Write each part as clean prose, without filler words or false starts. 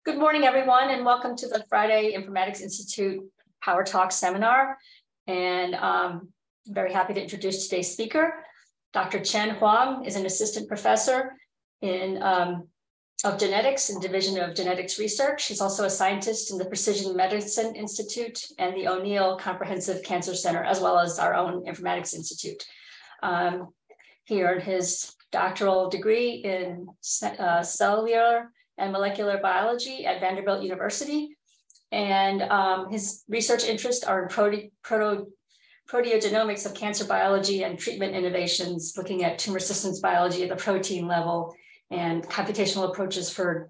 Good morning, everyone, and welcome to the Friday Informatics Institute PowerTalks seminar. And I'm very happy to introduce today's speaker. Dr. Chen Huang is an assistant professor of genetics in Division of Genetics Research. He's also a scientist in the Precision Medicine Institute and the O'Neill Comprehensive Cancer Center, as well as our own Informatics Institute. He earned his doctoral degree in cellular and molecular biology at Vanderbilt University. And his research interests are in proteogenomics of cancer biology and treatment innovations, looking at tumor systems biology at the protein level and computational approaches for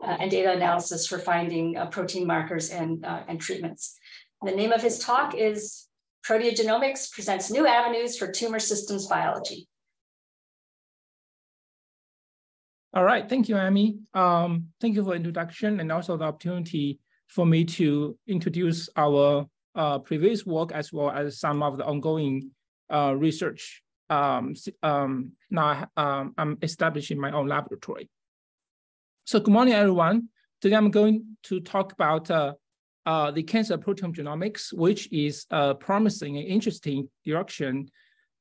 and data analysis for finding protein markers and treatments. The name of his talk is Proteogenomics Presents New Avenues for Tumor Systems Biology. All right, thank you, Amy. Thank you for the introduction and also the opportunity for me to introduce our previous work as well as some of the ongoing research. Now I'm establishing my own laboratory. So good morning, everyone. Today I'm going to talk about the cancer proteome genomics, which is a promising and interesting direction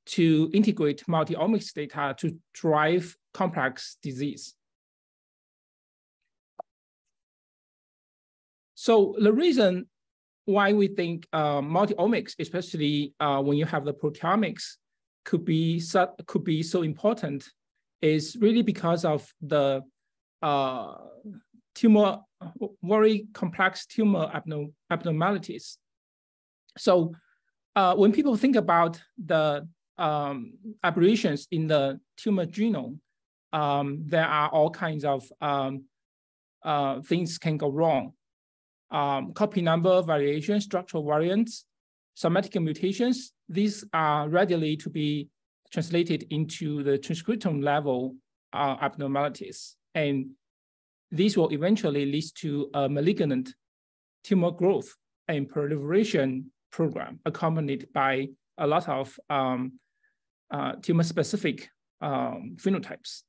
to integrate multi-omics data to drive complex disease. So the reason why we think multi-omics, especially when you have the proteomics, could be so important is really because of the very complex tumor abnormalities. So when people think about the aberrations in the tumor genome, there are all kinds of things can go wrong. Copy number variations, structural variants, somatic mutations, these are readily to be translated into the transcriptome level abnormalities. And these will eventually lead to a malignant tumor growth and proliferation program accompanied by a lot of tumor-specific phenotypes.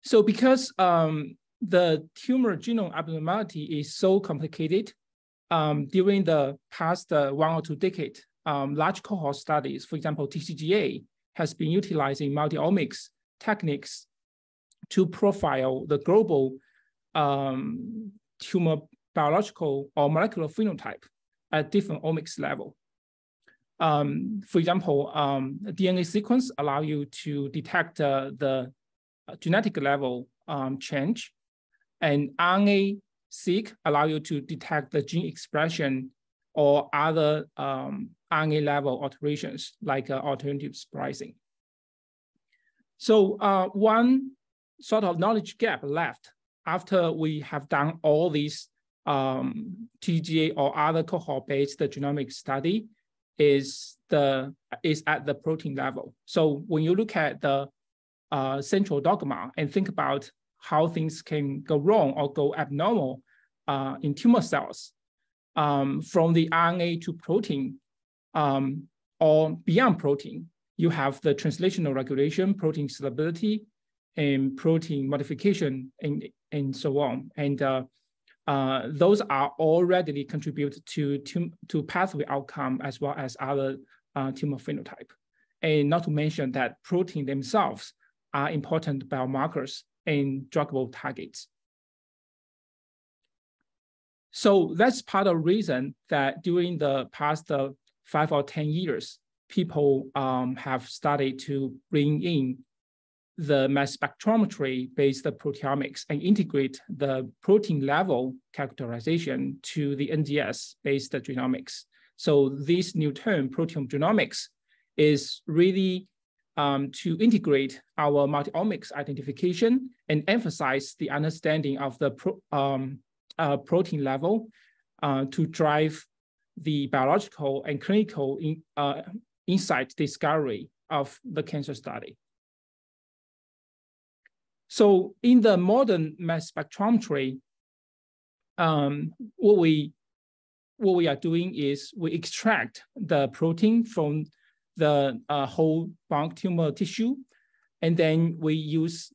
So because the tumor genome abnormality is so complicated, during the past 1 or 2 decades, large cohort studies, for example, TCGA, has been utilizing multi-omics techniques to profile the global tumor biological or molecular phenotype at different omics level. For example, DNA sequence allow you to detect the genetic level change, and RNA-seq allow you to detect the gene expression or other RNA level alterations like alternative splicing. So one sort of knowledge gap left after we have done all these TGA or other cohort-based genomic study is at the protein level. So when you look at the central dogma and think about how things can go wrong or go abnormal in tumor cells, from the RNA to protein or beyond protein, you have the translational regulation, protein stability, and protein modification, and so on. And those are all readily contribute to pathway outcome as well as other tumor phenotype. And not to mention that protein themselves are important biomarkers and druggable targets. So that's part of the reason that during the past 5 or 10 years, people have started to bring in the mass spectrometry-based proteomics and integrate the protein level characterization to the NGS-based genomics. So this new term, proteome genomics, is really to integrate our multi-omics identification and emphasize the understanding of the protein level to drive the biological and clinical insight discovery of the cancer study. So in the modern mass spectrometry, what we are doing is we extract the protein from the whole bulk tumor tissue, and then we use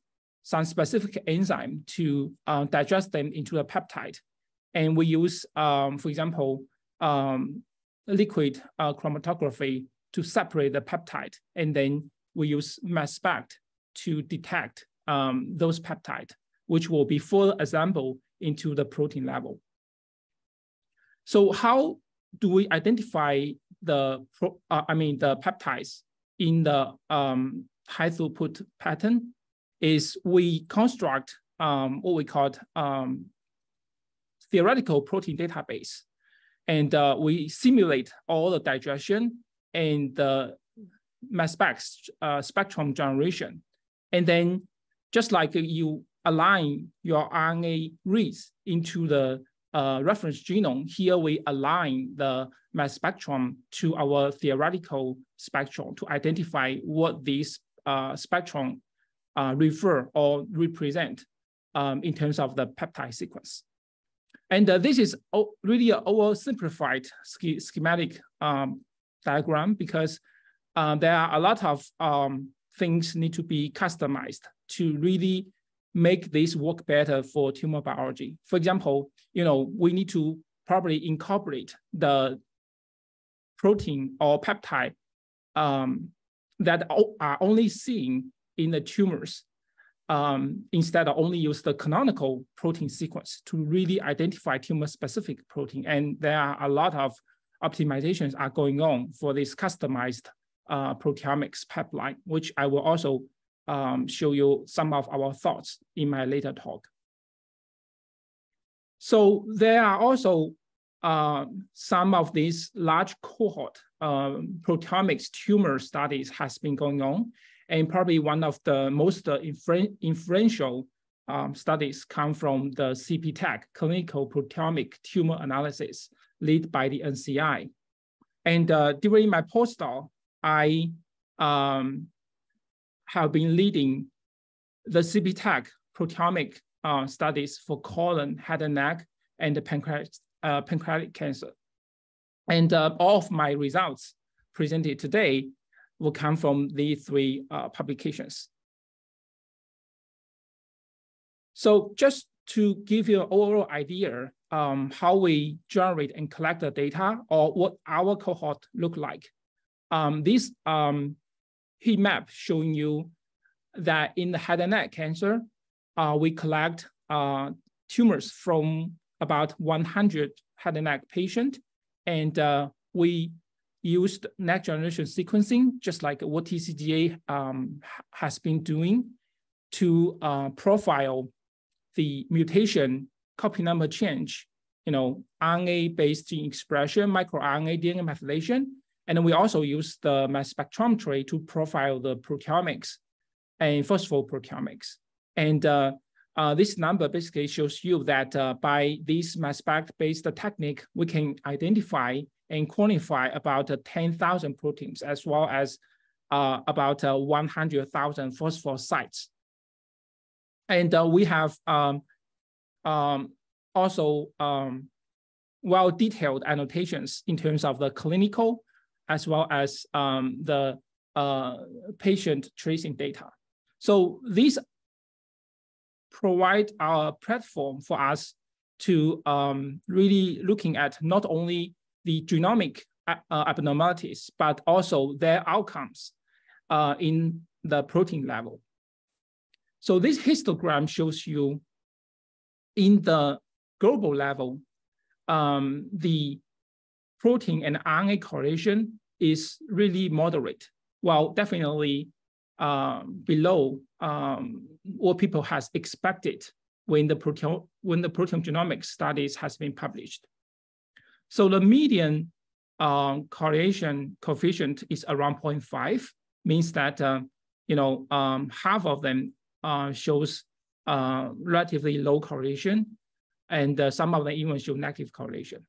some specific enzyme to digest them into a peptide. And we use, for example, liquid chromatography to separate the peptide. And then we use mass spec to detect those peptides, which will be further assembled into the protein level. So how do we identify the peptides in the high throughput pattern? Is we construct what we call theoretical protein database, and we simulate all the digestion and the mass spectrum generation. And then just like you align your RNA reads into the reference genome, here we align the mass spectrum to our theoretical spectrum to identify what these spectrum refer or represent in terms of the peptide sequence. And this is really an oversimplified schematic diagram, because there are a lot of things need to be customized to really make this work better for tumor biology. For example, we need to probably incorporate the protein or peptide that are only seen in the tumors, instead of only use the canonical protein sequence to really identify tumor-specific protein. And there are a lot of optimizations are going on for this customized proteomics pipeline, which I will also show you some of our thoughts in my later talk. So there are also some of these large cohort proteomics tumor studies has been going on. And probably one of the most influential studies come from the CPTAC, Clinical Proteomic Tumor Analysis, led by the NCI. And during my postdoc, I have been leading the CPTAC proteomic studies for colon, head and neck, and pancreatic cancer. And all of my results presented today will come from these three publications. So just to give you an overall idea how we generate and collect the data, or what our cohort look like. This heat map showing you that in the head and neck cancer, we collect tumors from about 100 head and neck patients, and we used next generation sequencing, just like what TCGA has been doing, to profile the mutation, copy number change, RNA-based gene expression, microRNA DNA methylation. And then we also use the mass spectrometry to profile the proteomics and phosphoproteomics. And this number basically shows you that by this mass spec-based technique, we can identify and quantify about 10,000 proteins, as well as about 100,000 phosphor sites. And we have also well-detailed annotations in terms of the clinical, as well as the patient tracing data. So these provide our platform for us to really looking at not only the genomic abnormalities, but also their outcomes in the protein level. So this histogram shows you in the global level, the protein and RNA correlation is really moderate, while definitely below what people has expected when the proteogenomics studies has been published. So the median correlation coefficient is around 0.5, means that half of them shows relatively low correlation, and some of them even show negative correlation.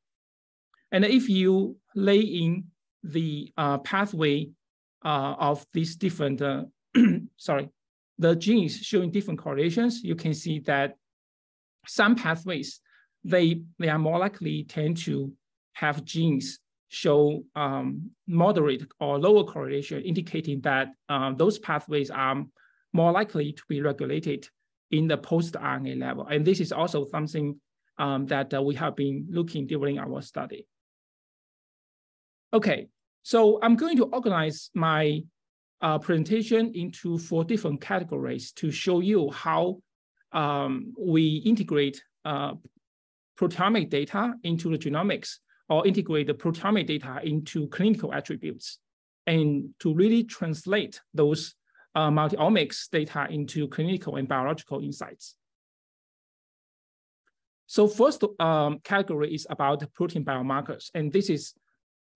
And if you lay in the pathway of these different, the genes showing different correlations, you can see that some pathways, they are more likely tend to have genes show moderate or lower correlation, indicating that those pathways are more likely to be regulated in the post-RNA level. And this is also something that we have been looking during our study. Okay, so I'm going to organize my presentation into 4 different categories to show you how we integrate proteomic data into the genomics, or integrate the proteomic data into clinical attributes, and to really translate those multi-omics data into clinical and biological insights. So first category is about protein biomarkers. And this is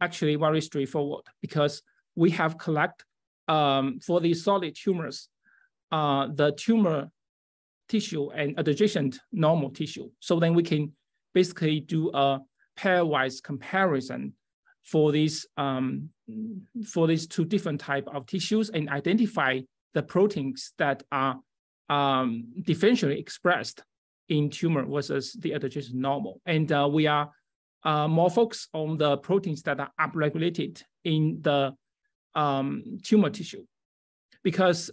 actually very straightforward because we have collect for the solid tumors, the tumor tissue and adjacent normal tissue. So then we can basically do a pairwise comparison for these 2 different types of tissues and identify the proteins that are differentially expressed in tumor versus the adjacent normal. And we are more focused on the proteins that are upregulated in the tumor tissue because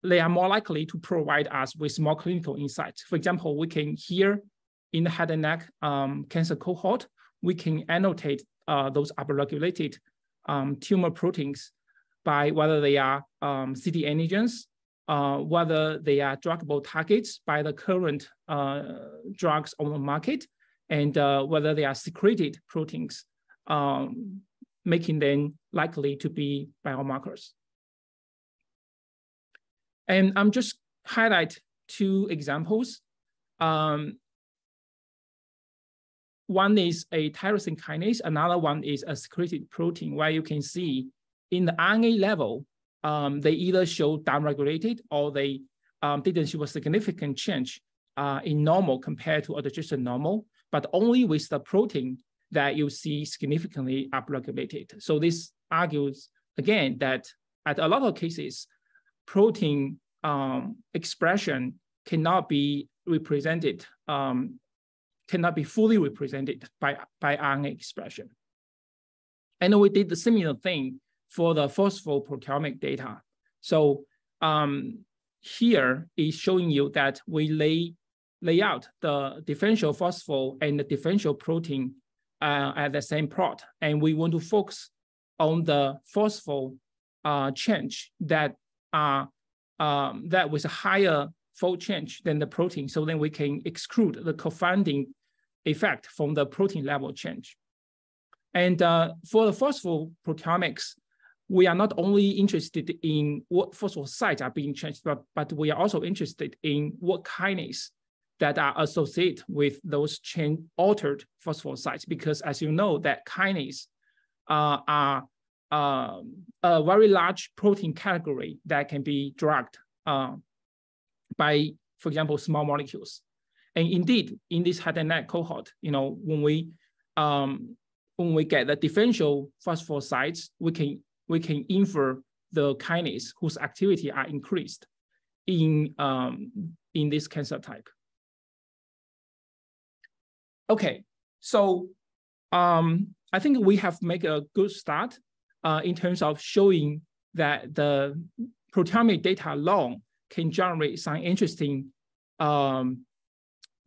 they are more likely to provide us with more clinical insights. For example, we can here in the head and neck cancer cohort, we can annotate those upregulated tumor proteins by whether they are CD antigens, whether they are druggable targets by the current drugs on the market, and whether they are secreted proteins, making them likely to be biomarkers. And I'm just highlight 2 examples. One is a tyrosine kinase, another one is a secreted protein, where you can see in the RNA level, they either show downregulated or they didn't show a significant change in normal compared to adjacent normal, but only with the protein that you see significantly upregulated. So this argues, again, that at a lot of cases, protein expression cannot be represented, cannot be fully represented by RNA expression. And we did the similar thing for the phosphoproteomic data. So here is showing you that we lay out the differential phospho and the differential protein at the same plot. And we want to focus on the phospho change that with a higher fold change than the protein. So then we can exclude the confounding effect from the protein level change. And for the phosphoproteomics, we are not only interested in what phosphosites are being changed, but we are also interested in what kinase that are associated with those altered phosphosites, because as you know, that kinase are a very large protein category that can be drugged by, for example, small molecules. And indeed, in this head and neck cohort, when we get the differential phosphosites, we can infer the kinase whose activity are increased in this cancer type. Okay, so I think we have made a good start in terms of showing that the proteomic data alone can generate some interesting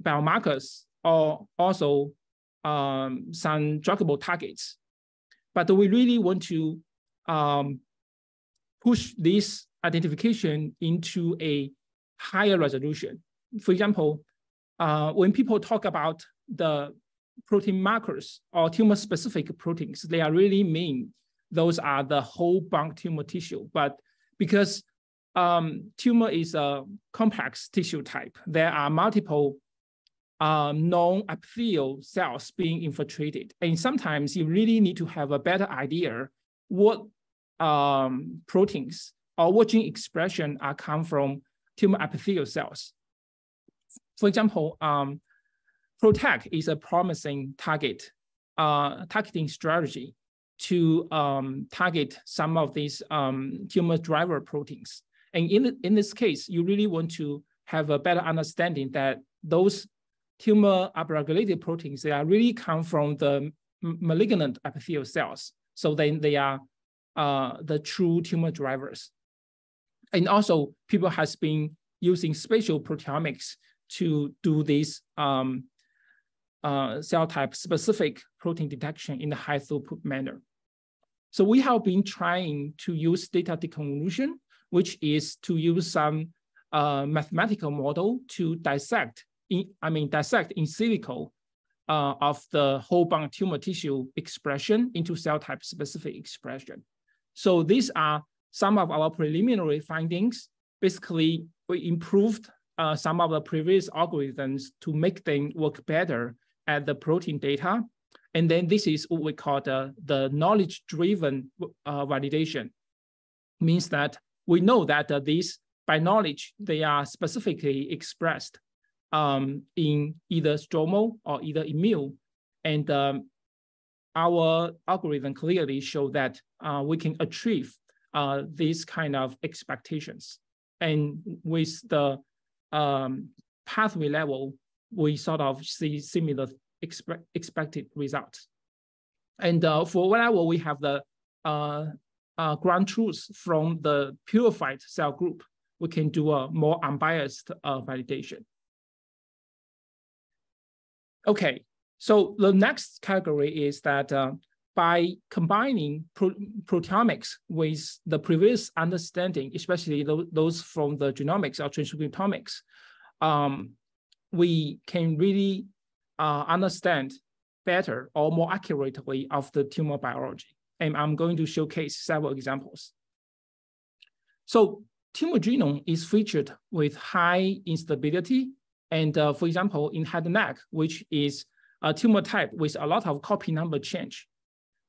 biomarkers or also some druggable targets. But we really want to push this identification into a higher resolution. For example, when people talk about the protein markers or tumor-specific proteins, they are really mean those are the whole bound tumor tissue. But because tumor is a complex tissue type, there are multiple non-epithelial cells being infiltrated. And sometimes you really need to have a better idea what proteins or what gene expression are come from tumor epithelial cells. For example, PROTAC is a promising targeting strategy to target some of these tumor driver proteins. And in this case, you really want to have a better understanding that those tumor upregulated proteins, they are really come from the malignant epithelial cells. So then they are the true tumor drivers. And also people has been using spatial proteomics to do this cell type specific protein detection in a high throughput manner. So we have been trying to use data deconvolution, which is to use some mathematical model to dissect in silico of the whole bound tumor tissue expression into cell type specific expression. So these are some of our preliminary findings. Basically, we improved some of the previous algorithms to make them work better at the protein data. And then this is what we call the knowledge-driven validation. Means that we know that these, by knowledge, they are specifically expressed in either stromal or either immune. And our algorithm clearly show that we can achieve these kind of expectations. And with the pathway level, we sort of see similar expected results. And for whatever we have the ground truth from the purified cell group, we can do a more unbiased validation. Okay, so the next category is that by combining proteomics with the previous understanding, especially those from the genomics or transcriptomics, we can really understand better or more accurately of the tumor biology. And I'm going to showcase several examples. So tumor genome is featured with high instability. And for example, in head and neck, which is a tumor type with a lot of copy number change.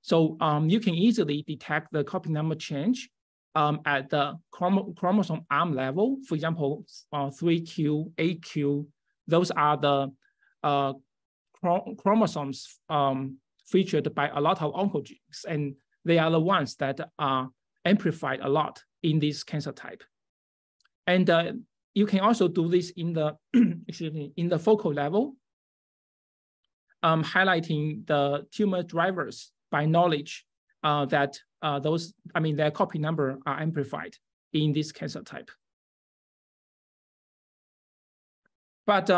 So you can easily detect the copy number change at the chromosome arm level. For example, 3q, 8q, those are the chromosomes featured by a lot of oncogenes, and they are the ones that are amplified a lot in this cancer type. And you can also do this in the in the focal level, highlighting the tumor drivers by knowledge that their copy number are amplified in this cancer type. But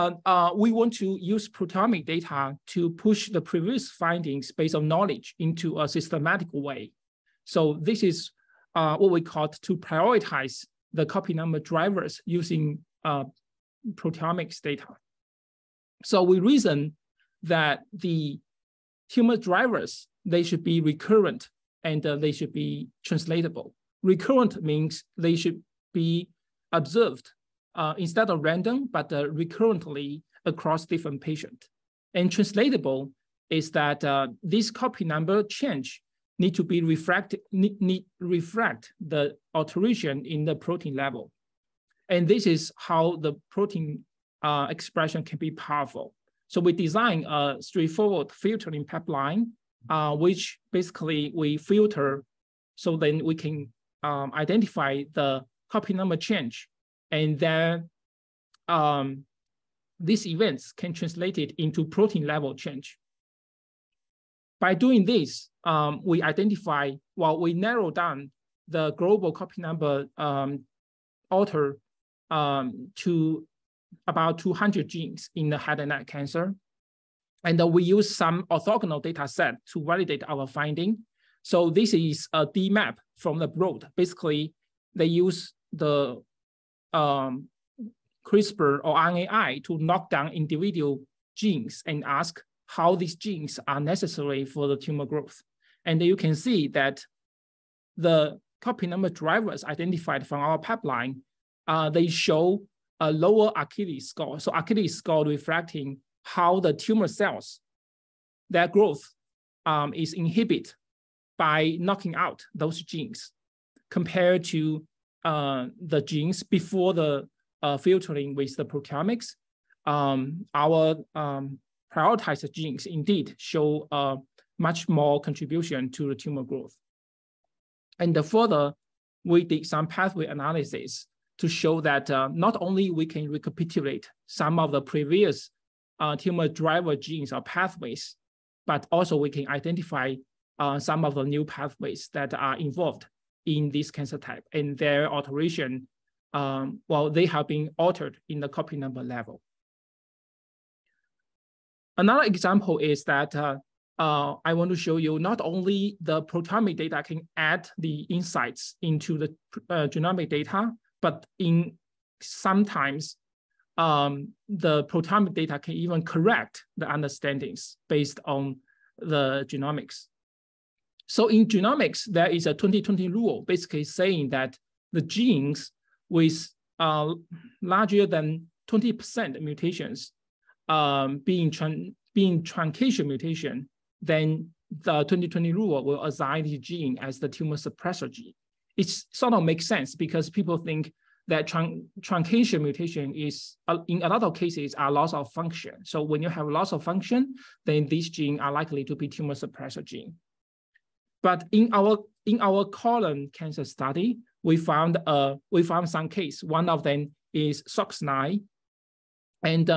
we want to use proteomic data to push the previous findings based on knowledge into a systematic way. So this is what we call to prioritize the copy number drivers using proteomics data. So we reason that the tumor drivers, they should be recurrent and they should be translatable. Recurrent means they should be observed instead of random, but recurrently across different patients. And translatable is that this copy number change need to be refract the alteration in the protein level. And this is how the protein expression can be powerful. So we design a straightforward filtering pipeline, which basically we filter so then we can identify the copy number change. And then these events can translate it into protein level change. By doing this, we narrow down the global copy number alter to about 200 genes in the head and neck cancer. And we use some orthogonal data set to validate our finding. So this is a DMAP from the Broad. Basically, they use the CRISPR or RNAi to knock down individual genes and ask how these genes are necessary for the tumor growth. And you can see that the copy number drivers identified from our pipeline, they show a lower Achilles score. So Achilles score reflecting how the tumor cells, their growth is inhibited by knocking out those genes compared to the genes before the filtering with the proteomics. Our prioritized genes indeed show much more contribution to the tumor growth. And further, we did some pathway analysis to show that not only we can recapitulate some of the previous tumor driver genes or pathways, but also we can identify some of the new pathways that are involved in this cancer type, and their alteration well, they have been altered in the copy number level. Another example is that I want to show you not only the proteomic data can add the insights into the genomic data, but sometimes the proteomic data can even correct the understandings based on the genomics. So in genomics, there is a 2020 rule basically saying that the genes with larger than 20% mutations being truncation mutation, then the 2020 rule will assign the gene as the tumor suppressor gene. It sort of makes sense because people think that truncation mutation is, in a lot of cases, are loss of function. So when you have loss of function, then these genes are likely to be tumor suppressor gene. But in our colon cancer study, we found some case. One of them is SOX9, and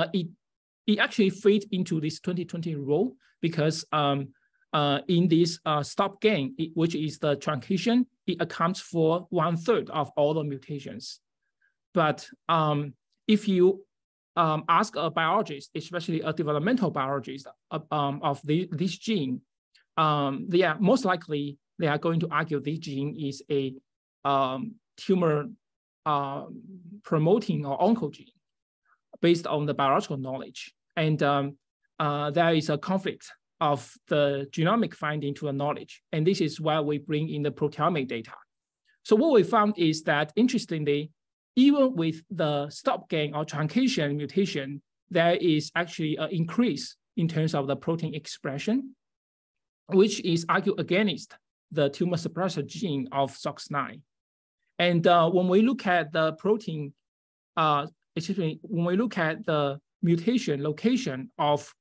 it actually fit into this 2020 rule because in this stop gain, which is the truncation, it accounts for 1/3 of all the mutations. But if you ask a biologist, especially a developmental biologist of this gene, they are most likely they are going to argue this gene is a tumor promoting or oncogene based on the biological knowledge. And there is a conflict of the genomic finding to the knowledge. And this is why we bring in the proteomic data. So what we found is that, interestingly, even with the stop gain or truncation mutation, there is actually an increase in terms of the protein expression, which is argued against the tumor suppressor gene of SOX9. And when we look at the protein, when we look at the mutation location of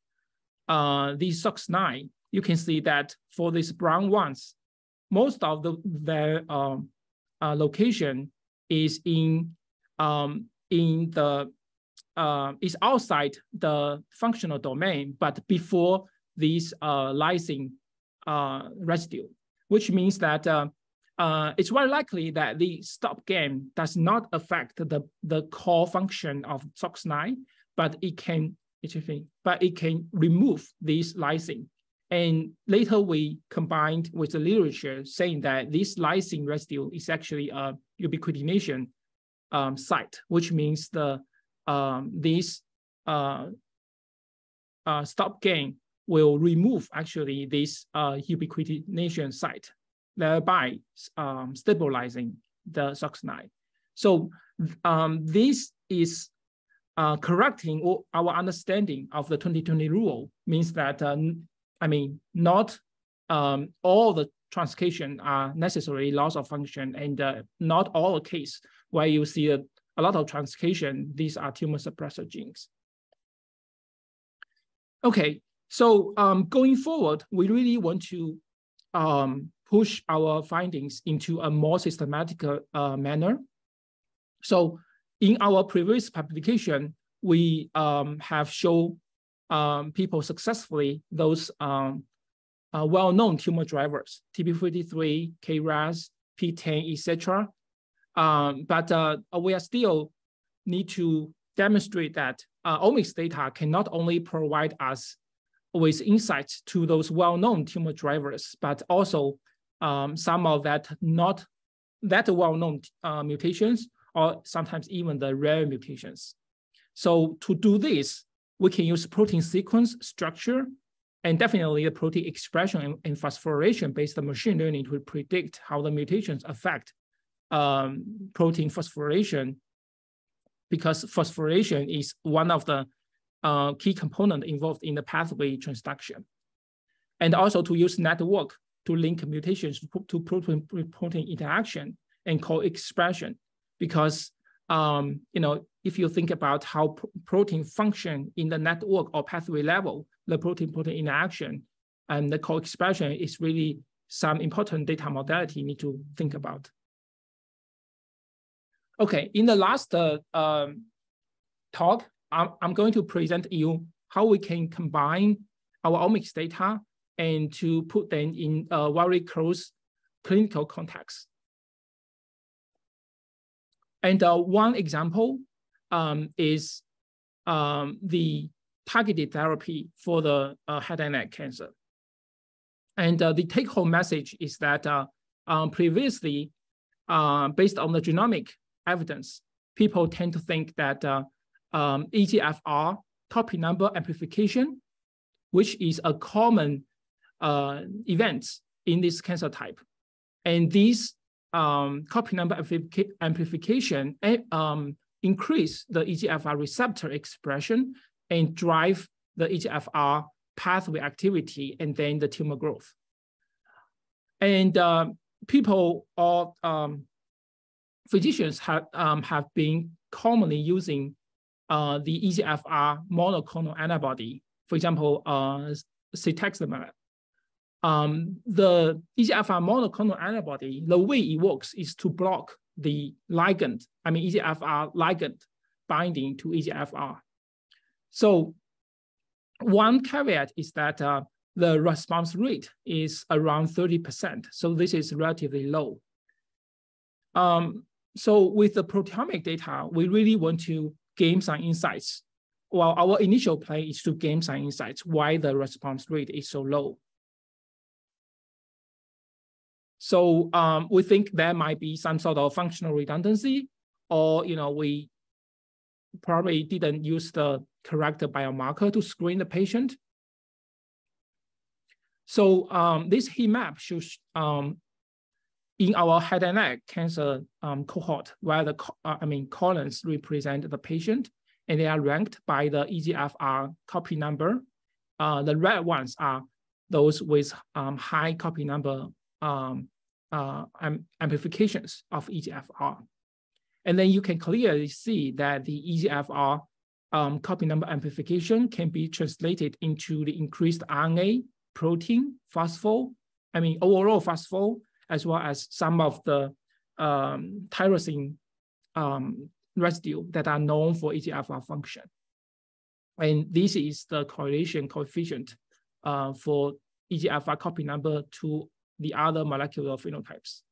these SOX9, you can see that for these brown ones, most of their location is is outside the functional domain, but before this lysine residue, which means that it's very likely that the stop gain does not affect the core function of SOX9, but it can remove this lysine. And later we combined with the literature saying that this lysine residue is actually a ubiquitination site, which means this stop gain will remove actually this ubiquitination site, thereby stabilizing the SOX9. So this is correcting our understanding of the 2020 rule, means that, not all the translocation are necessarily loss of function, and not all the case where you see a lot of translocation, these are tumor suppressor genes. Okay, so going forward, we really want to push our findings into a more systematic manner. So in our previous publication, we have shown people successfully those well-known tumor drivers, TP53, KRAS, P10, etc. But we are still need to demonstrate that omics data can not only provide us with insights to those well-known tumor drivers, but also some of that not that well-known mutations, or sometimes even the rare mutations. So to do this, we can use protein sequence structure and definitely the protein expression and phosphorylation-based machine learning to predict how the mutations affect protein phosphorylation, because phosphorylation is one of the key components involved in the pathway transduction. And also to use network to link mutations to protein interaction and co-expression, because if you think about how protein function in the network or pathway level, the protein-protein interaction and the co-expression is really some important data modality you need to think about. Okay, in the last talk, I'm going to present you how we can combine our omics data and to put them in a very close clinical context. And one example is the targeted therapy for the head and neck cancer. And the take-home message is that previously, based on the genomic evidence, people tend to think that EGFR copy number amplification, which is a common event in this cancer type. And these copy number amplification increase the EGFR receptor expression and drive the EGFR pathway activity and then the tumor growth. And people or physicians have been commonly using the EGFR monoclonal antibody, for example, cetuximab. The EGFR monoclonal antibody, the way it works is to block the ligand, EGFR ligand binding to EGFR. So one caveat is that the response rate is around 30%. So this is relatively low. So with the proteomic data, we really want to gain some insights. Well, our initial plan is to gain some insights why the response rate is so low. So we think there might be some sort of functional redundancy, or we probably didn't use the correct biomarker to screen the patient. So this heat map shows in our head and neck cancer cohort, where the columns represent the patient, and they are ranked by the EGFR copy number. The red ones are those with high copy number amplifications of EGFR. And then you can clearly see that the EGFR copy number amplification can be translated into the increased RNA, protein, overall phospho, as well as some of the tyrosine residue that are known for EGFR function. And this is the correlation coefficient for EGFR copy number to the other molecular phenotypes.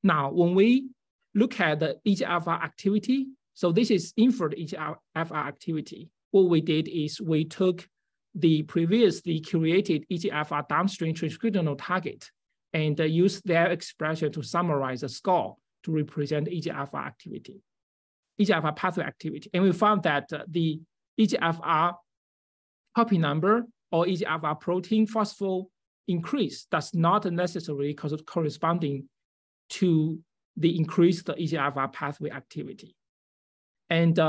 Now, when we look at the EGFR activity, so this is inferred EGFR activity. What we did is we took the previously curated EGFR downstream transcriptional target and used their expression to summarize a score to represent EGFR activity, EGFR pathway activity. And we found that the EGFR copy number or EGFR protein phospho increase does not necessarily corresponding to the increased EGFR pathway activity. And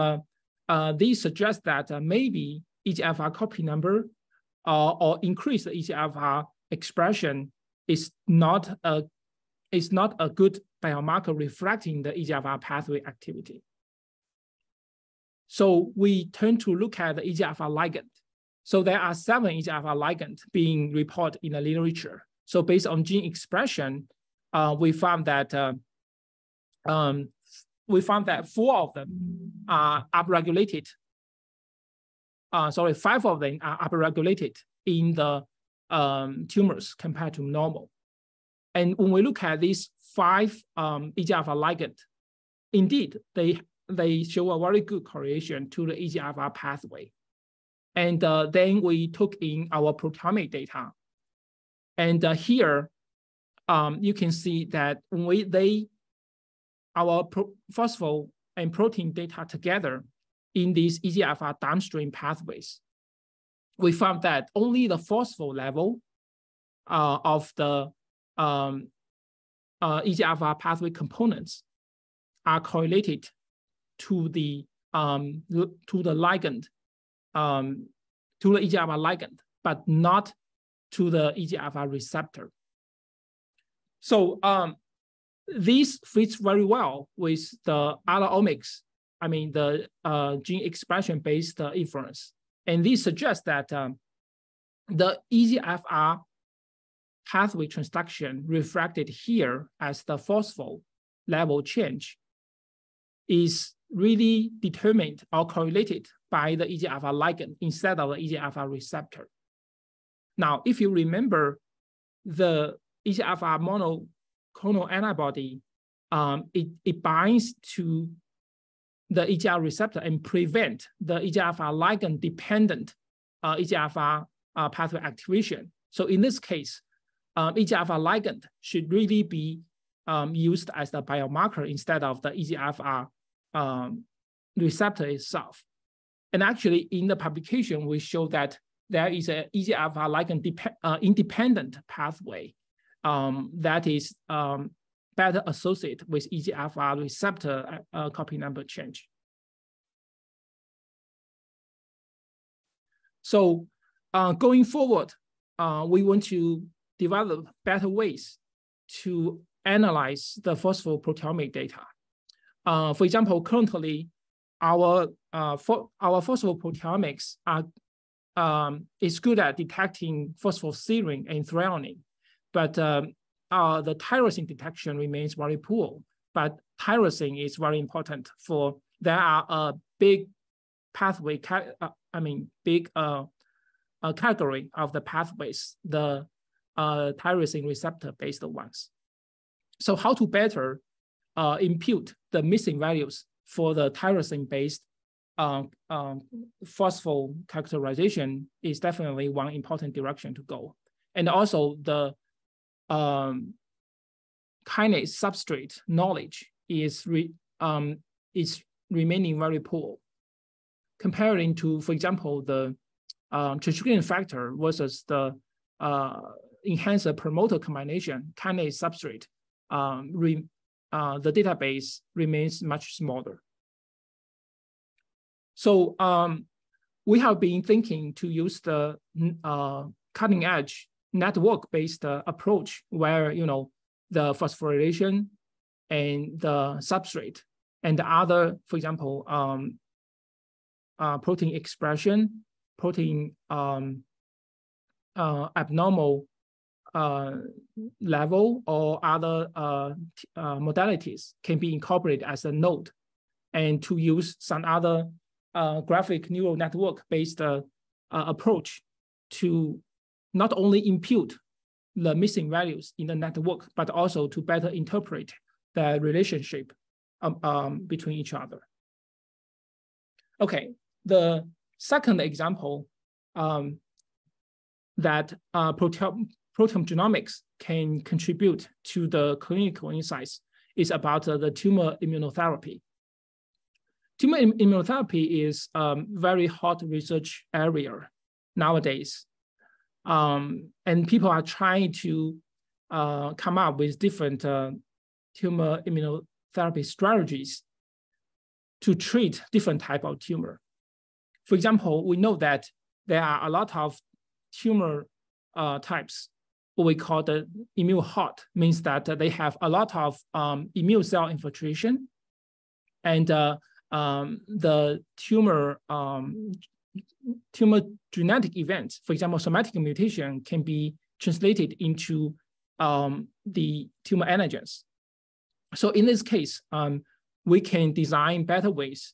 these suggest that maybe EGFR copy number or increased EGFR expression is not a good biomarker reflecting the EGFR pathway activity. So we turn to look at the EGFR ligand. So there are 7 EGFR ligands being reported in the literature. So based on gene expression, we found that 4 of them are upregulated. 5 of them are upregulated in the tumors compared to normal. And when we look at these 5 EGFR ligands, indeed, they show a very good correlation to the EGFR pathway. And then we took in our proteomic data. And here, you can see that when our phospho and protein data together in these EGFR downstream pathways, we found that only the phospho level of the EGFR pathway components are correlated to the ligand, to the EGFR ligand, but not to the EGFR receptor. So this fits very well with the other omics, the gene expression-based inference. And this suggests that the EGFR pathway transduction reflected here as the phospho level change is really determined or correlated by the EGFR ligand instead of the EGFR receptor. Now, if you remember, the EGFR monoclonal antibody it binds to the EGFR receptor and prevent the EGFR ligand dependent EGFR pathway activation. So in this case, EGFR ligand should really be used as the biomarker instead of the EGFR receptor itself. And actually, in the publication, we show that there is an EGFR ligand independent pathway that is better associated with EGFR receptor copy number change. So going forward, we want to develop better ways to analyze the phosphoproteomic data. For example, currently, our phosphoproteomics is good at detecting phosphoserine and threonine, but the tyrosine detection remains very poor. But tyrosine is very important for, there are a big pathway, big category of the pathways, the tyrosine receptor-based ones. So how to better impute the missing values for the tyrosine-based phospho characterization is definitely one important direction to go. And also the kinase substrate knowledge is remaining very poor. Comparing to, for example, the transcription factor versus the enhancer promoter combination kinase substrate, the database remains much smaller. So we have been thinking to use the cutting edge network-based approach where, the phosphorylation and the substrate and the other, for example, protein expression, protein abnormal level or other modalities can be incorporated as a node, and to use some other graphic neural network-based approach to not only impute the missing values in the network, but also to better interpret the relationship between each other. Okay, the second example that proteogenomics can contribute to the clinical insights is about the tumor immunotherapy. Tumor immunotherapy is a very hot research area nowadays. And people are trying to come up with different tumor immunotherapy strategies to treat different types of tumor. For example, we know that there are a lot of tumor types, what we call the immune hot, means that they have a lot of immune cell infiltration, and the tumor genetic events, for example, somatic mutation, can be translated into the tumor antigens. So in this case, we can design better ways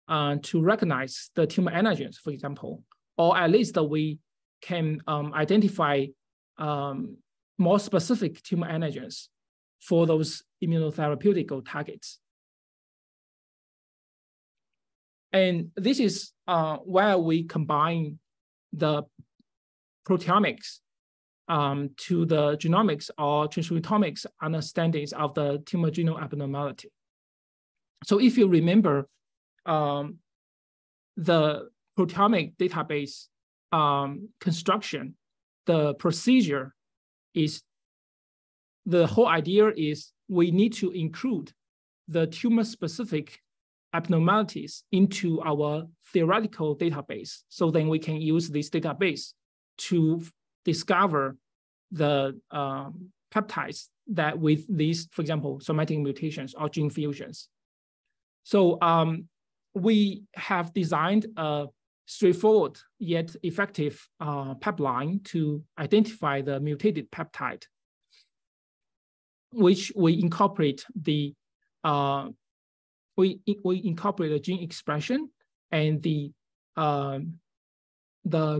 to recognize the tumor antigens, for example, or at least we can identify more specific tumor antigens for those immunotherapeutic targets. And this is where we combine the proteomics to the genomics or transcriptomics understandings of the tumor genome abnormality. So if you remember, the proteomic database construction, the procedure is, the whole idea is we need to include the tumor-specific abnormalities into our theoretical database. So then we can use this database to discover the peptides that with these, for example, somatic mutations or gene fusions. So we have designed a straightforward yet effective pipeline to identify the mutated peptide, which we incorporate the we incorporate the gene expression and the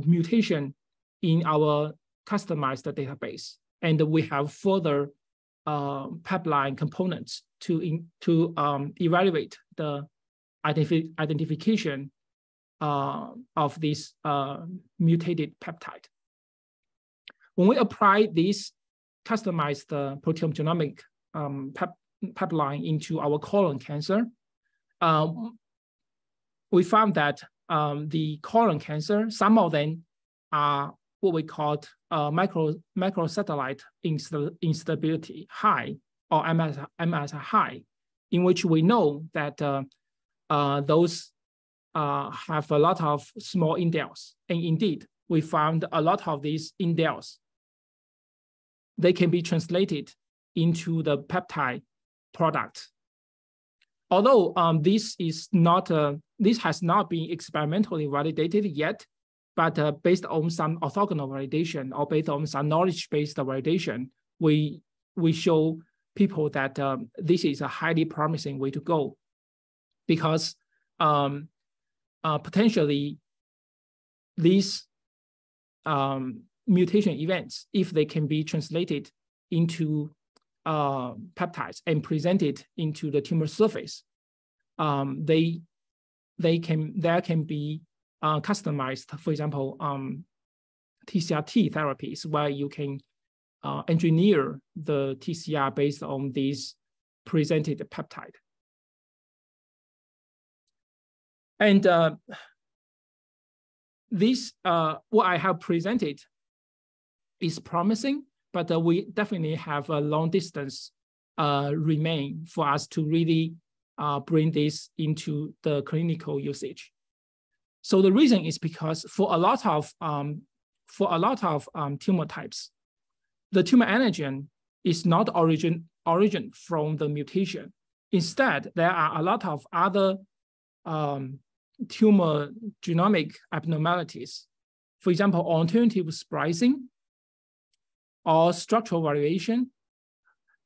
mutation in our customized database, and we have further pipeline components to evaluate the identification of this mutated peptide. When we apply this customized proteogenomic pipeline into our colon cancer, we found that the colon cancer, some of them are what we call microsatellite instability high, or MS high, in which we know that those have a lot of small indels. And indeed, we found a lot of these indels. They can be translated into the peptide product. Although this has not been experimentally validated yet, but based on some orthogonal validation or based on some knowledge-based validation, we show people that this is a highly promising way to go, because potentially these mutation events, if they can be translated into peptides and presented into the tumor surface, there can be customized, for example, TCR-T therapies, where you can engineer the TCR based on these presented peptide. And this, what I have presented is promising, but we definitely have a long distance remain for us to really bring this into the clinical usage. So the reason is because for a lot of tumor types, the tumor antigen is not origin from the mutation. Instead, there are a lot of other tumor genomic abnormalities. For example, alternative splicing, or structural variation,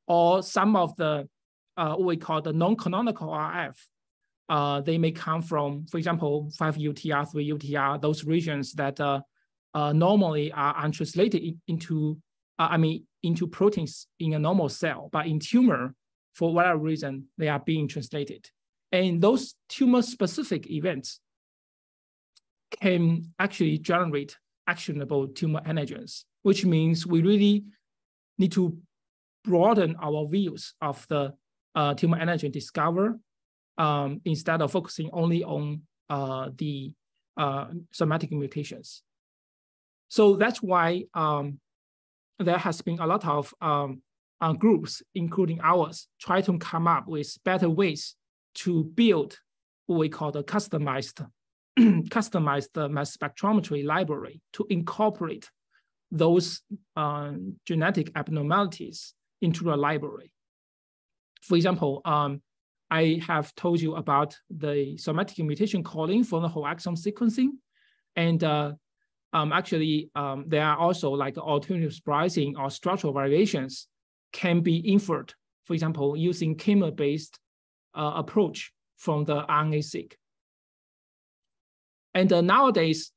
or some of the what we call the non-canonical RF. They may come from, for example, 5-UTR, 3-UTR, those regions that normally are untranslated into proteins in a normal cell, but in tumor, for whatever reason, they are being translated. And those tumor-specific events can actually generate actionable tumor antigens, which means we really need to broaden our views of the tumor antigen discovery instead of focusing only on the somatic mutations. So that's why there has been a lot of groups, including ours, try to come up with better ways to build what we call the customized mass spectrometry library to incorporate those genetic abnormalities into the library. For example, I have told you about the somatic mutation calling for the whole exome sequencing. And actually, there are also like alternative splicing or structural variations can be inferred, for example, using chemo-based approach from the RNA-seq. And nowadays,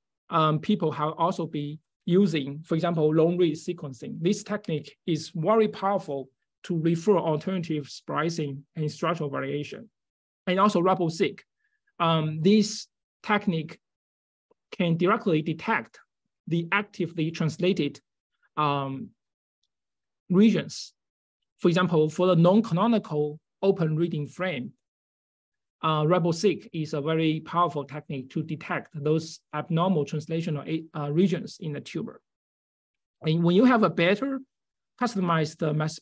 people have also been using, for example, long-read sequencing. This technique is very powerful to refer alternative splicing and structural variation. And also RiboSeq. This technique can directly detect the actively translated regions. For example, for the non-canonical open reading frame, RiboSeq is a very powerful technique to detect those abnormal translational regions in the tumor. And when you have a better customized mass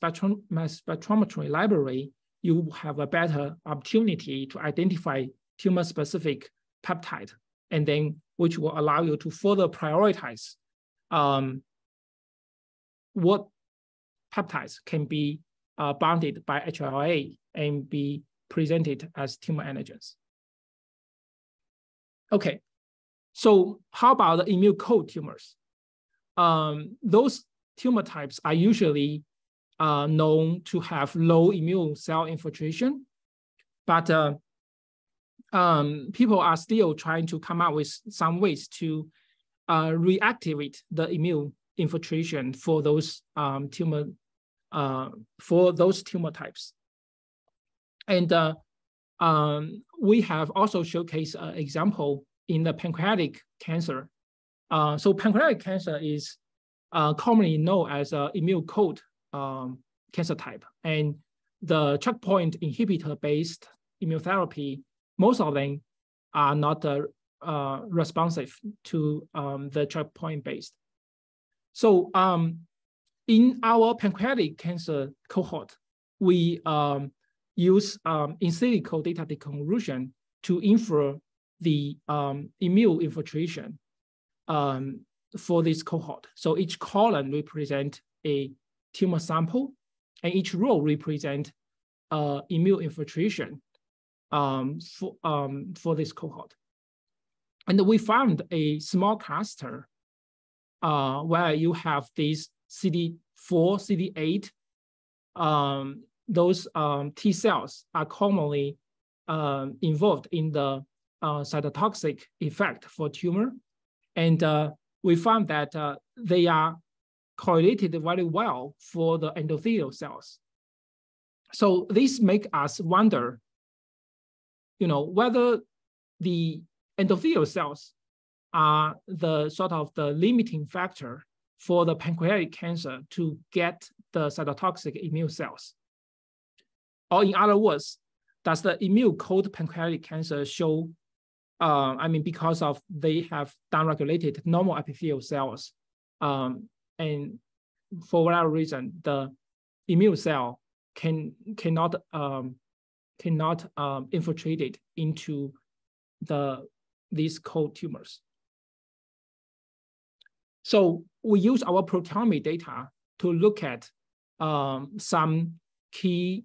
spectrometry library, you have a better opportunity to identify tumor-specific peptide, and then which will allow you to further prioritize what peptides can be bounded by HLA and be presented as tumor antigens. Okay, so how about the immune cold tumors? Those tumor types are usually known to have low immune cell infiltration, but people are still trying to come up with some ways to reactivate the immune infiltration for those tumor types. And we have also showcased an example in the pancreatic cancer. So pancreatic cancer is commonly known as an immune cold cancer type. And the checkpoint inhibitor-based immunotherapy, most of them are not responsive to the checkpoint-based. So in our pancreatic cancer cohort, we use in silico data deconvolution to infer the immune infiltration for this cohort. So each column represents a tumor sample, and each row represents immune infiltration for this cohort. And we found a small cluster where you have these CD4, CD8, those T cells are commonly involved in the cytotoxic effect for tumor. And we found that they are correlated very well for the endothelial cells. So this makes us wonder, whether the endothelial cells are the sort of the limiting factor for the pancreatic cancer to get the cytotoxic immune cells. Or in other words, does the immune cold pancreatic cancer show, because of they have downregulated normal epithelial cells, and for whatever reason, the immune cell cannot infiltrate it into these cold tumors. So we use our proteomic data to look at some key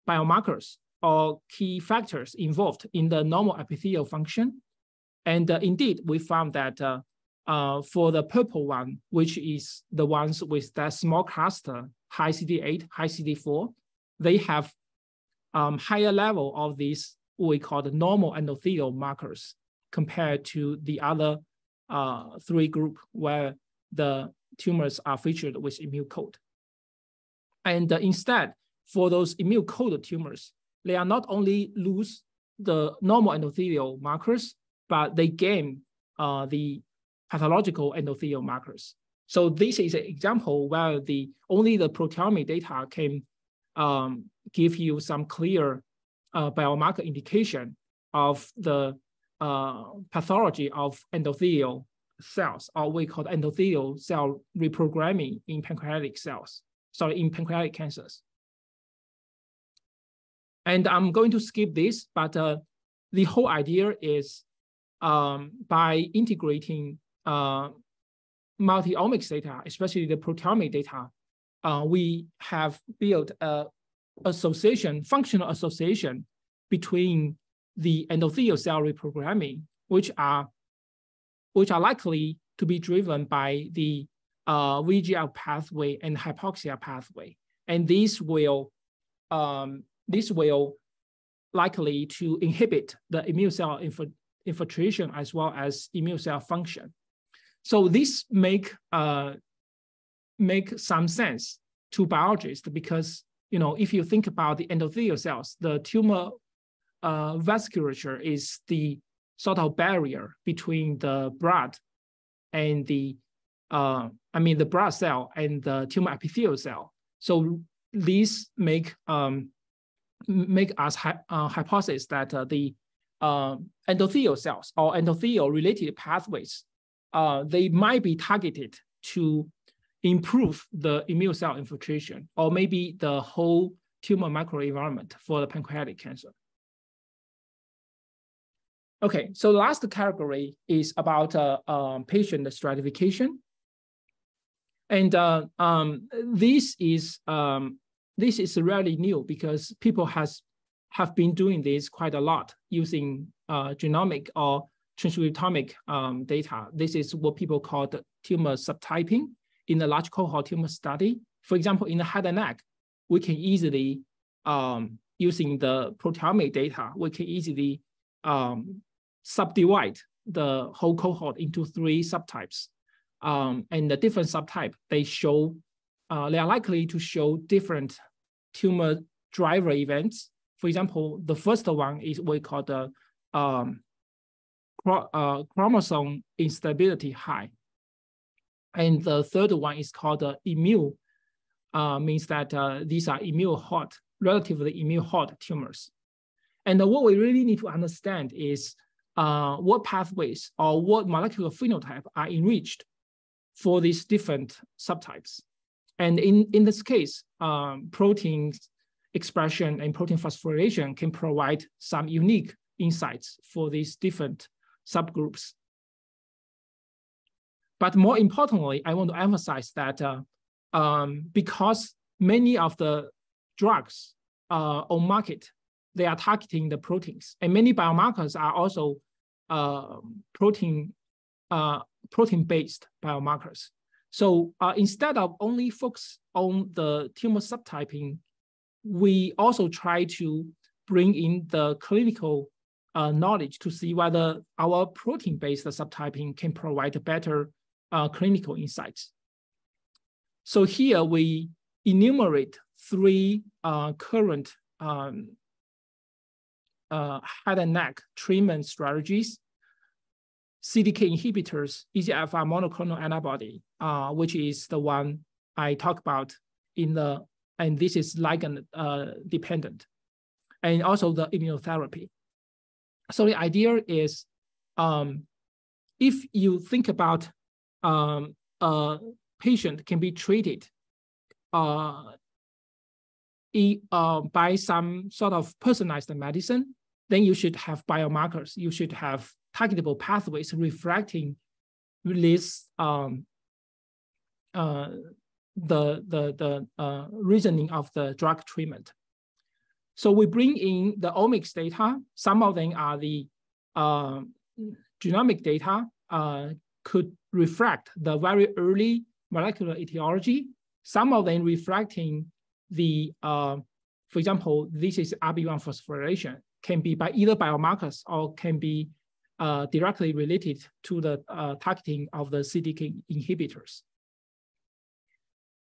biomarkers or key factors involved in the normal epithelial function. And indeed, we found that for the purple one, which is the ones with that small cluster, high CD8, high CD4, they have higher level of these, what we call the normal endothelial markers compared to the other three group where the tumors are featured with immune cold. And instead, for those immune cold tumors, they are not only lose the normal endothelial markers, but they gain the pathological endothelial markers. So this is an example where only the proteomic data can give you some clear biomarker indication of the pathology of endothelial cells, or we call endothelial cell reprogramming in pancreatic cancers. And I'm going to skip this, but the whole idea is by integrating multi-omics data, especially the proteomic data, we have built a functional association between the endothelial cell reprogramming, which are likely to be driven by the VEGF pathway and hypoxia pathway, and this will likely to inhibit the immune cell infiltration as well as immune cell function. So this make some sense to biologists because if you think about the endothelial cells, the tumor vasculature is the sort of barrier between the blood and the blood cell and the tumor epithelial cell. So these make us hypothesize that the endothelial cells or endothelial related pathways, they might be targeted to improve the immune cell infiltration or maybe the whole tumor microenvironment for the pancreatic cancer. Okay, so the last category is about patient stratification. And this is really new because people have been doing this quite a lot using genomic or transcriptomic data. This is what people call the tumor subtyping in the large cohort tumor study. For example, in the head and neck, we can easily, using the proteomic data, we can easily subdivide the whole cohort into 3 subtypes. And the different subtype, they are likely to show different tumor driver events For example, the first one is what we call the chromosome instability high. And the third one is called the immune, means that these are relatively immune hot tumors. And what we really need to understand is what pathways or what molecular phenotype are enriched for these different subtypes. And in this case, protein expression and protein phosphorylation can provide some unique insights for these different subgroups. But more importantly, I want to emphasize that because many of the drugs on market, they are targeting the proteins, and many biomarkers are also protein-based biomarkers. So instead of only focus on the tumor subtyping, we also try to bring in the clinical knowledge to see whether our protein-based subtyping can provide better clinical insights. So here we enumerate 3 current head and neck treatment strategies: CDK inhibitors, EGFR monoclonal antibody, which is the one I talked about and this is ligand dependent, and also the immunotherapy. So the idea is, if you think about a patient can be treated by some sort of personalized medicine, then you should have biomarkers. You should have targetable pathways reflecting this the reasoning of the drug treatment. So we bring in the omics data. Some of them are the genomic data, could reflect the very early molecular etiology. Some of them reflecting the, for example, this is RB1 phosphorylation, can be by either biomarkers or can be directly related to the targeting of the CDK inhibitors.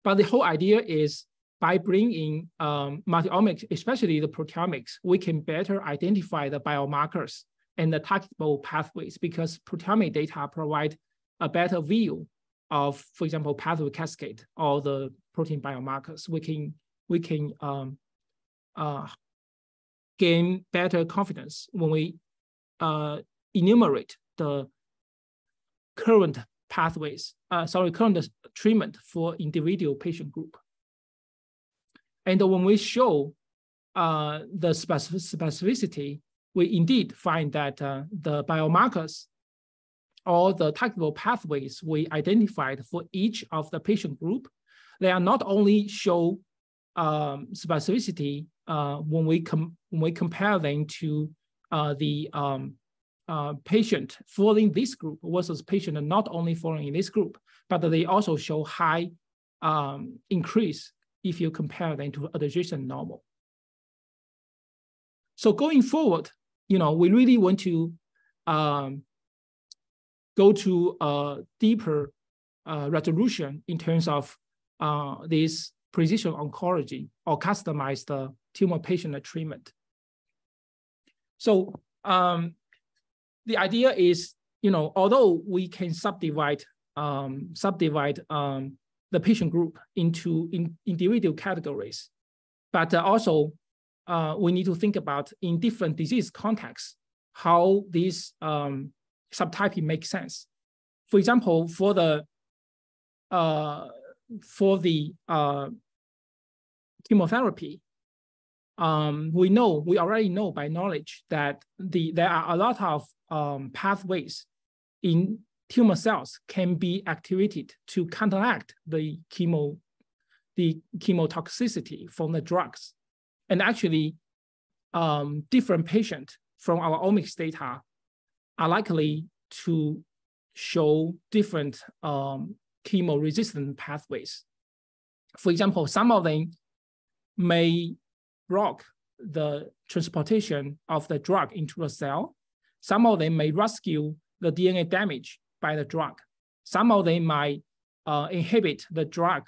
But the whole idea is by bringing multi-omics, especially the proteomics, we can better identify the biomarkers and the targetable pathways, because proteomic data provide a better view of, for example, pathway cascade or the protein biomarkers. We can gain better confidence when we enumerate the current pathways, current treatment for individual patient group. And when we show the specificity, we indeed find that the biomarkers or the targetable pathways we identified for each of the patient group, they are not only show specificity when we compare them to the patient following this group versus patient not only following this group, but they also show high increase if you compare them to adjacent normal. So going forward, we really want to go to a deeper resolution in terms of this precision oncology or customized tumor patient treatment. So the idea is, although we can subdivide the patient group into individual categories, but also we need to think about in different disease contexts how this subtyping makes sense. For example, for the chemotherapy, we already know by knowledge that there are a lot of pathways in tumor cells can be activated to counteract the chemotoxicity from the drugs. And actually, different patients from our omics data are likely to show different chemo-resistant pathways. For example, some of them may block the transportation of the drug into a cell. Some of them may rescue the DNA damage by the drug. Some of them might inhibit the drug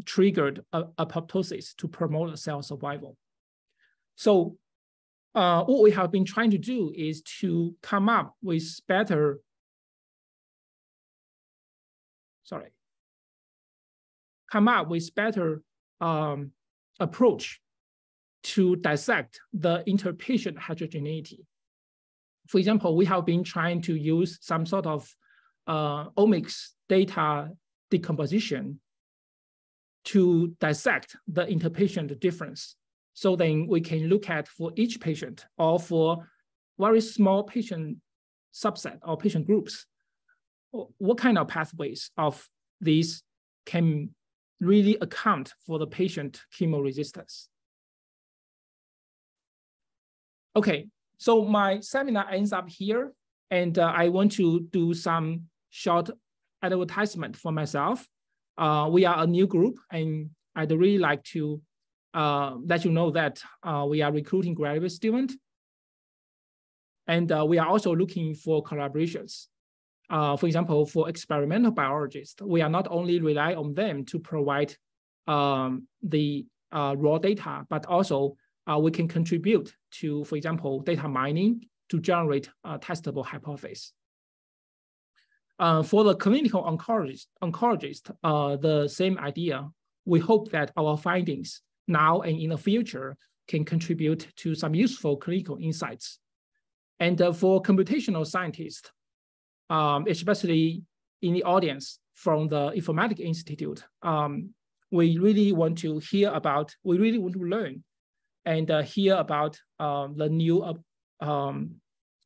triggered apoptosis to promote cell survival. So what we have been trying to do is to come up with better, approach to dissect the interpatient heterogeneity. For example, we have been trying to use some sort of omics data decomposition to dissect the interpatient difference. So then we can look at for each patient or for very small patient subset or patient groups, what kind of pathways of these can really account for the patient chemo resistance. Okay, so my seminar ends up here, and I want to do some short advertisement for myself. We are a new group, and I'd really like to let you know that we are recruiting graduate students, and we are also looking for collaborations. For example, for experimental biologists, we are not only rely on them to provide the raw data, but also we can contribute to, for example, data mining to generate a testable hypothesis. For the clinical oncologist, the same idea. We hope that our findings now and in the future can contribute to some useful clinical insights. And for computational scientists, especially in the audience from the Informatics Institute, we really want to hear about, we really want to learn and hear about the new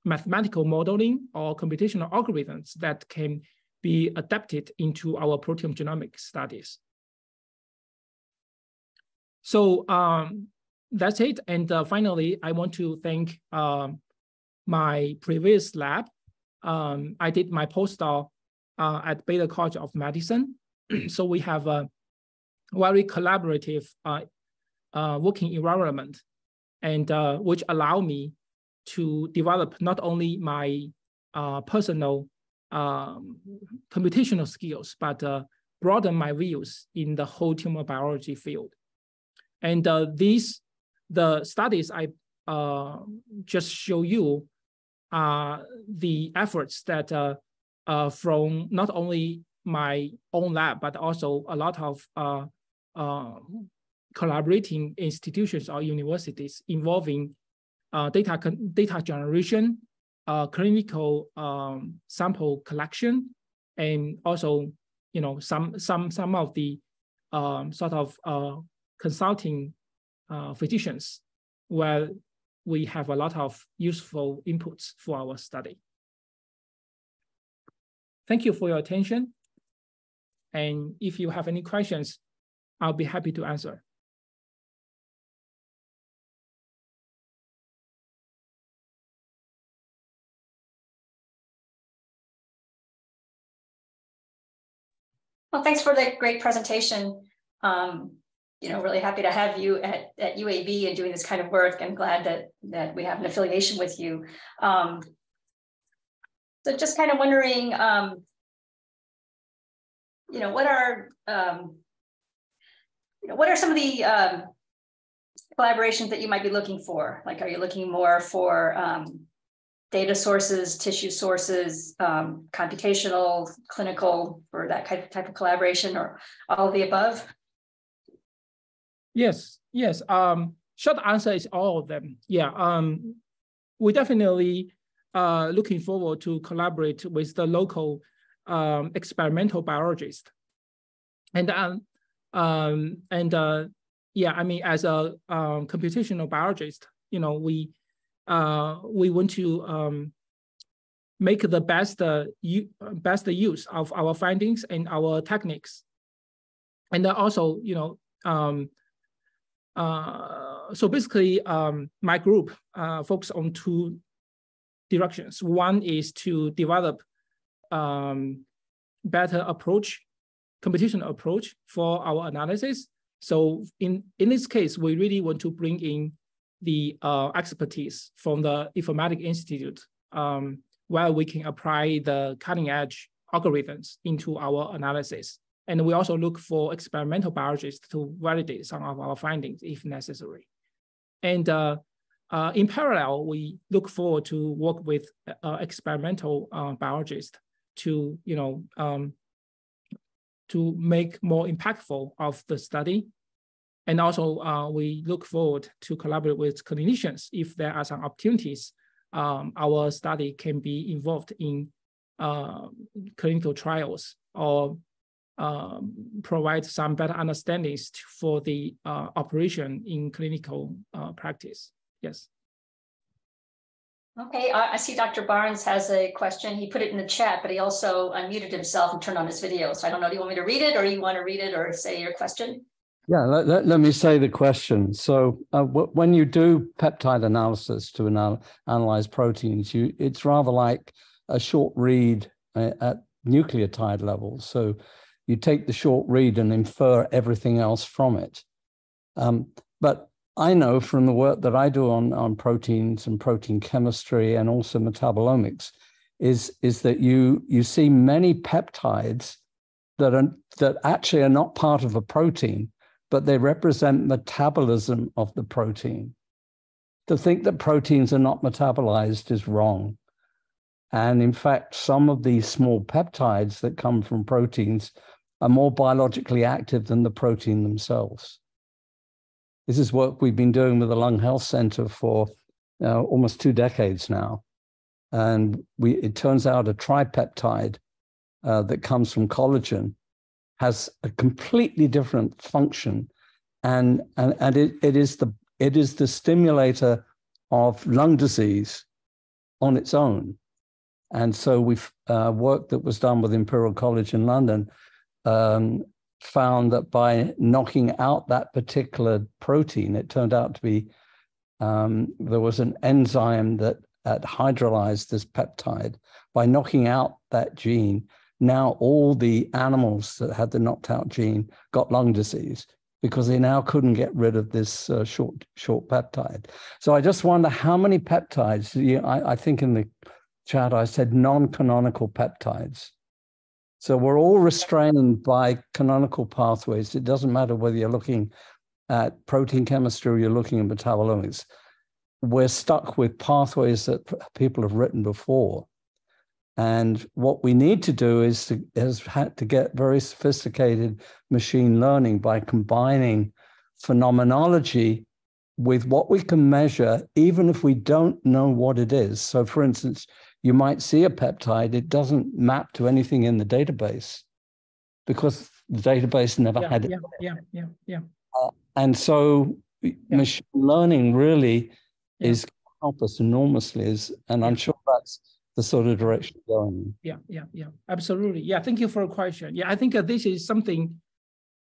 mathematical modeling or computational algorithms that can be adapted into our proteogenomics studies. So that's it. And finally, I want to thank my previous lab. I did my postdoc at Baylor College of Medicine. So we have a very collaborative working environment, and which allow me to develop not only my personal computational skills, but broaden my views in the whole tumor biology field. And the studies I just show you are the efforts that from not only my own lab, but also a lot of collaborating institutions or universities involving data generation, clinical sample collection, and also, you know, some of the sort of consulting physicians, where we have a lot of useful inputs for our study. Thank you for your attention. And if you have any questions, I'll be happy to answer. Well, thanks for the great presentation. You know, really happy to have you at UAB and doing this kind of work. I'm glad that we have an affiliation with you. So just kind of wondering, you know, what are some of the collaborations that you might be looking for? Like, are you looking more for data sources, tissue sources, computational, clinical, or that type of collaboration, or all of the above? Yes. Short answer is all of them. Yeah. We definitely looking forward to collaborate with the local experimental biologist. And yeah, I mean, as a computational biologist, you know, we want to make the best use of our findings and our techniques. And also, you know, so basically, my group focuses on two directions. One is to develop better approach, computational approach for our analysis. So in this case, we really want to bring in the expertise from the Informatics Institute, where we can apply the cutting edge algorithms into our analysis. And we also look for experimental biologists to validate some of our findings if necessary. And in parallel, we look forward to work with experimental biologists to, to make more impactful of the study. And also, we look forward to collaborate with clinicians if there are some opportunities. Our study can be involved in clinical trials or provide some better understandings for the operation in clinical practice. Yes. Okay, I see Dr. Barnes has a question. He put it in the chat, but he also unmuted himself and turned on his video. So I don't know, do you want me to read it, or you want to read it or say your question? Yeah, let me say the question. So when you do peptide analysis to analyze proteins, it's rather like a short read at nucleotide level. So you take the short read and infer everything else from it. But I know from the work that I do on proteins and protein chemistry and also metabolomics is that you see many peptides that actually are not part of a protein, but they represent metabolism of the protein. To think that proteins are not metabolized is wrong. And in fact, some of these small peptides that come from proteins are more biologically active than the protein themselves. This is work we've been doing with the Lung Health Center for almost 2 decades now. And it turns out a tripeptide that comes from collagen has a completely different function, and it is the stimulator of lung disease on its own. And so we've work that was done with Imperial College in London found that by knocking out that particular protein, it turned out to be there was an enzyme that hydrolyzed this peptide. By knocking out that gene, now all the animals that had the knocked out gene got lung disease because they now couldn't get rid of this short peptide. So I just wonder how many peptides, I think in the chat I said non-canonical peptides. So we're all restrained by canonical pathways. It doesn't matter whether you're looking at protein chemistry or you're looking at metabolomics. We're stuck with pathways that people have written before. And what we need to do is to get very sophisticated machine learning by combining phenomenology with what we can measure, even if we don't know what it is. So for instance, you might see a peptide, it doesn't map to anything in the database because the database never had it. Yeah. And so machine learning really is help us enormously, and I'm sure that's the sort of direction going in. Yeah, absolutely. Yeah, thank you for the question. Yeah, I think this is something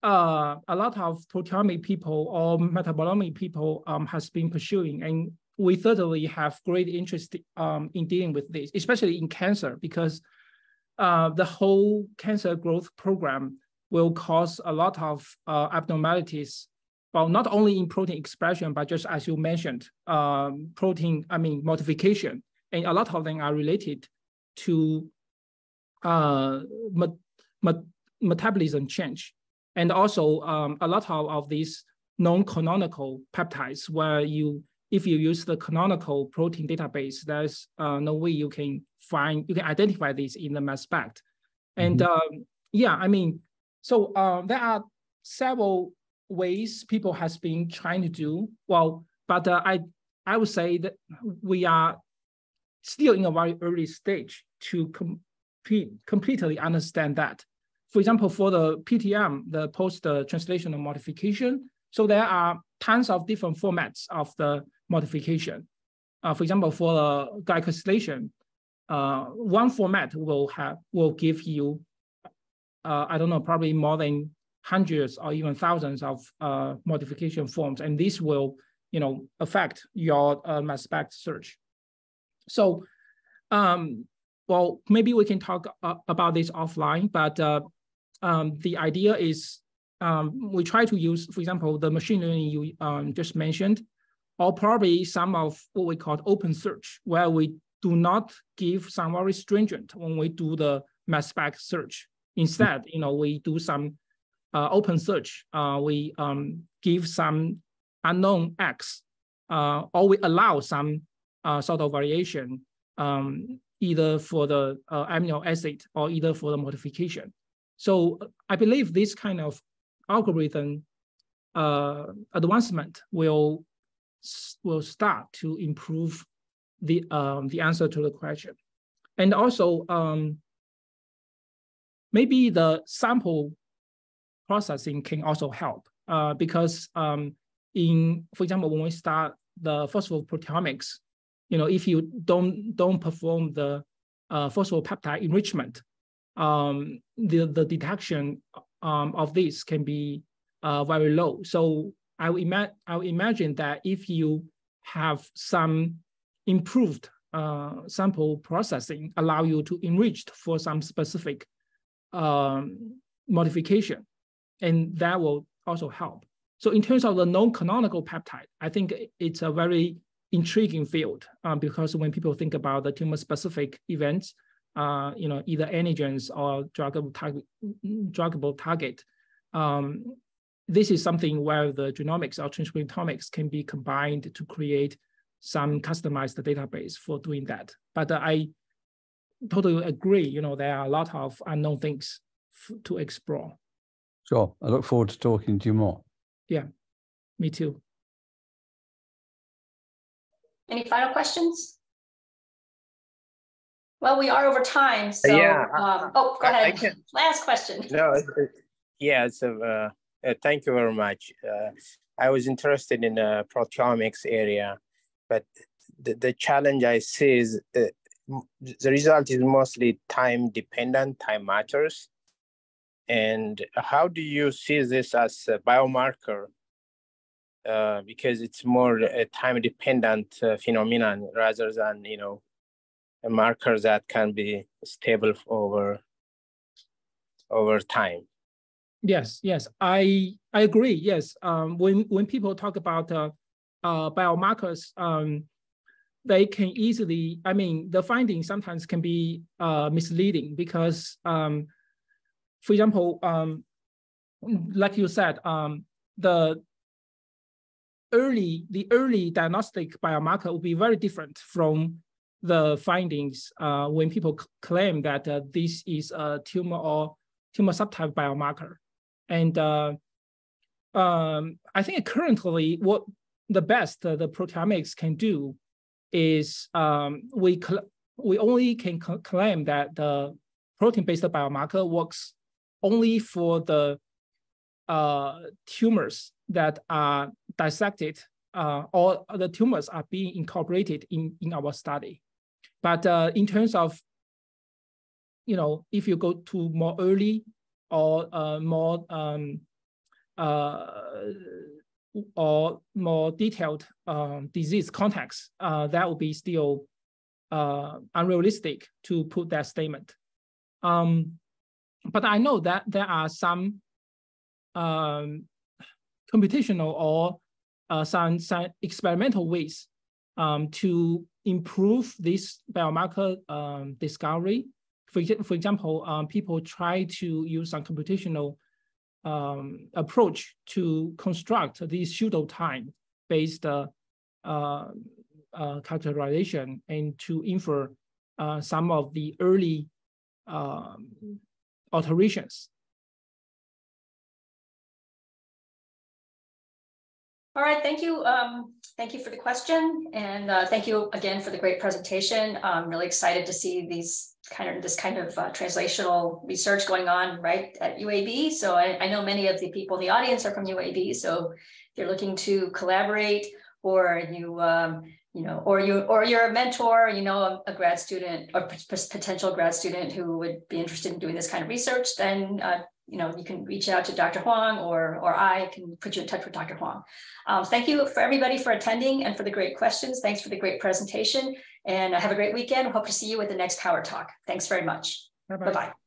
a lot of proteomic people or metabolomic people has been pursuing, and we certainly have great interest in dealing with this, especially in cancer, because the whole cancer growth program will cause a lot of abnormalities, well, not only in protein expression, but just as you mentioned, modification. And a lot of them are related to metabolism change. And also a lot of these non-canonical peptides where if you use the canonical protein database, there's no way you can identify this in the mass spec. And so there are several ways people has been trying to do well, but I would say that we are still in a very early stage to completely understand that. For example, for the PTM, the post-translational modification, so there are tons of different formats of the modification. For example, for the glycosylation, one format will give you, I don't know, probably more than hundreds or even thousands of modification forms, and this will, affect your mass spec search. So, well, maybe we can talk about this offline, but the idea is we try to use, for example, the machine learning you just mentioned, or probably some of what we call open search, where we do not give some very stringent when we do the mass spec search. Instead, we do some open search. We give some unknown X or we allow some sort of variation, either for the amino acid or either for the modification. So I believe this kind of algorithm advancement will start to improve the answer to the question. And also, maybe the sample processing can also help because for example, when we start the phosphoproteomics, if you don't perform the phospholipid enrichment, the detection of this can be very low. So I would imagine that if you have some improved sample processing, allow you to enrich for some specific modification, and that will also help. So in terms of the non-canonical peptide, I think it's a very intriguing field because when people think about the tumor-specific events, either antigens or druggable target, this is something where the genomics or transcriptomics can be combined to create some customized database for doing that. But I totally agree, there are a lot of unknown things to explore. Sure, I look forward to talking to you more. Yeah, me too. Any final questions? Well, we are over time, so yeah, go ahead. Last question. No, yeah, so thank you very much. I was interested in the proteomics area, but the challenge I see is the result is mostly time dependent, time matters. And how do you see this as a biomarker? Because it's more a time dependent phenomenon rather than, a marker that can be stable over time. Yes, I agree. Yes, when people talk about biomarkers, they can easily, the findings sometimes can be misleading because, for example, like you said, the early diagnostic biomarker will be very different from the findings when people claim that this is a tumor or tumor subtype biomarker. And I think currently what the best the proteomics can do is we only can claim that the protein-based biomarker works only for the tumors that are dissected or the tumors are being incorporated in our study. But in terms of, if you go to more early or more detailed disease context, that would be still unrealistic to put that statement. But I know that there are some computational or some experimental ways to improve this biomarker discovery. For example, people try to use some computational approach to construct this pseudo-time-based characterization and to infer some of the early alterations. All right, thank you. Thank you for the question, and thank you again for the great presentation. I'm really excited to see this kind of translational research going on right at UAB. So I know many of the people in the audience are from UAB. So if you're looking to collaborate, or or you're a mentor, a grad student or potential grad student who would be interested in doing this kind of research, then you can reach out to Dr. Huang, or I can put you in touch with Dr. Huang. Thank you for everybody for attending and for the great questions. Thanks for the great presentation, and have a great weekend. Hope to see you at the next Power Talk. Thanks very much. Bye-bye. Bye-bye.